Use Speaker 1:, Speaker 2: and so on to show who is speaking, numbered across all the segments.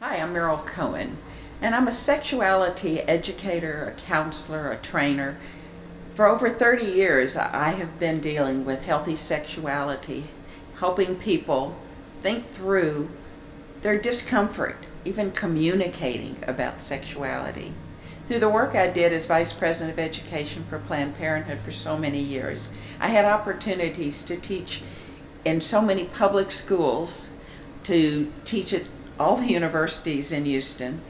Speaker 1: Hi, I'm Meryl Cohen, and I'm a sexuality educator, a counselor, a trainer. For over 30 years, I have been dealing with healthy sexuality, helping people think through their discomfort, even communicating about sexuality. Through the work I did as Vice President of Education for Planned Parenthood for so many years, I had opportunities to teach in so many public schools, to teach at all the universities in Houston,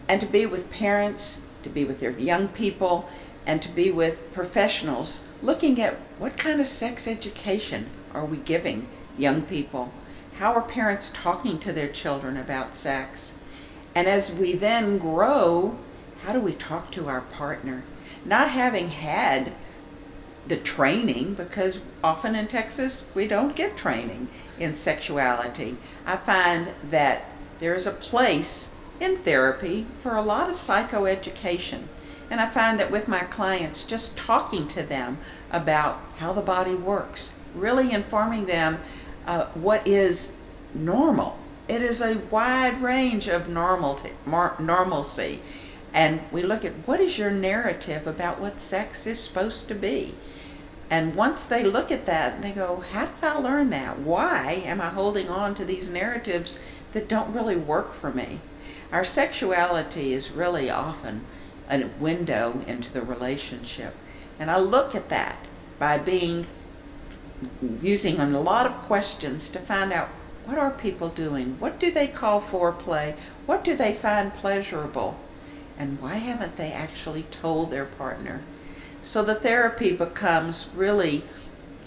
Speaker 1: and to be with parents, to be with their young people, and to be with professionals looking at what kind of sex education are we giving young people? How are parents talking to their children about sex? And as we then grow, how do we talk to our partner? Not having had the training, because often in Texas we don't get training in sexuality. I find that there is a place in therapy for a lot of psychoeducation. And I find that with my clients, just talking to them about how the body works, really informing them what is normal. It is a wide range of normalcy. And we look at what is your narrative about what sex is supposed to be. And once they look at that, they go, how did I learn that? Why am I holding on to these narratives that don't really work for me? Our sexuality is really often a window into the relationship. And I look at that by using a lot of questions to find out, what are people doing? What do they call foreplay? What do they find pleasurable? And why haven't they actually told their partner? So the therapy becomes really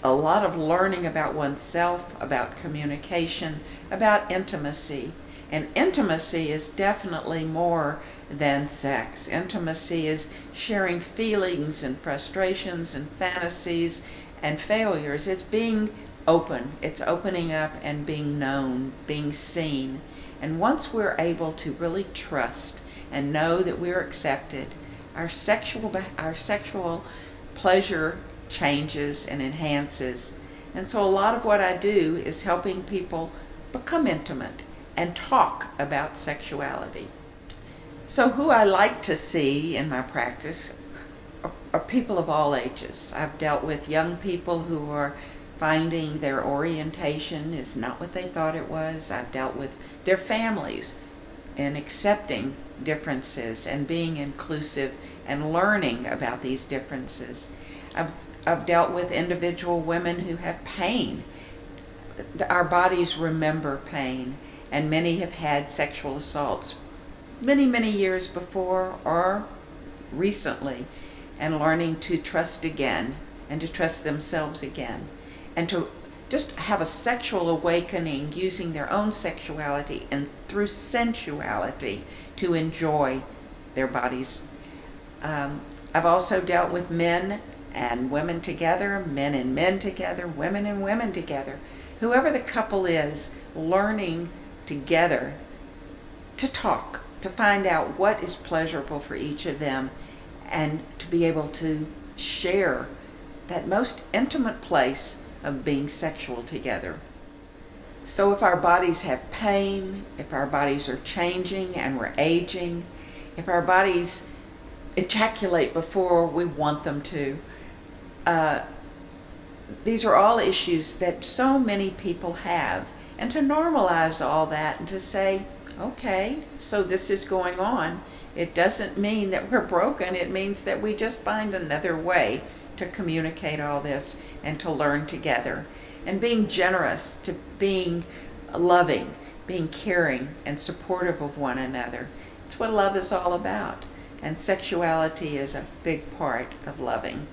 Speaker 1: a lot of learning about oneself, about communication, about intimacy. And intimacy is definitely more than sex. Intimacy is sharing feelings and frustrations and fantasies and failures. It's being open. It's opening up and being known, being seen. And once we're able to really trust and know that we're accepted, our sexual pleasure changes and enhances. And so a lot of what I do is helping people become intimate and talk about sexuality. So who I like to see in my practice are people of all ages. I've dealt with young people who are finding their orientation is not what they thought it was. I've dealt with their families and accepting differences and being inclusive and learning about these differences. I've dealt with individual women who have pain. Our bodies remember pain, and many have had sexual assaults many, many years before or recently, and learning to trust again and to trust themselves again, and to just have a sexual awakening using their own sexuality and through sensuality to enjoy their bodies. I've also dealt with men and women together, men and men together, women and women together. Whoever the couple is, learning together to talk, to find out what is pleasurable for each of them, and to be able to share that most intimate place of being sexual together. So if our bodies have pain, if our bodies are changing and we're aging, if our bodies ejaculate before we want them to, these are all issues that so many people have. And to normalize all that and to say, okay, so this is going on. It doesn't mean that we're broken. It means that we just find another way to communicate all this and to learn together. And being generous, to being loving, being caring and supportive of one another. It's what love is all about. And sexuality is a big part of loving.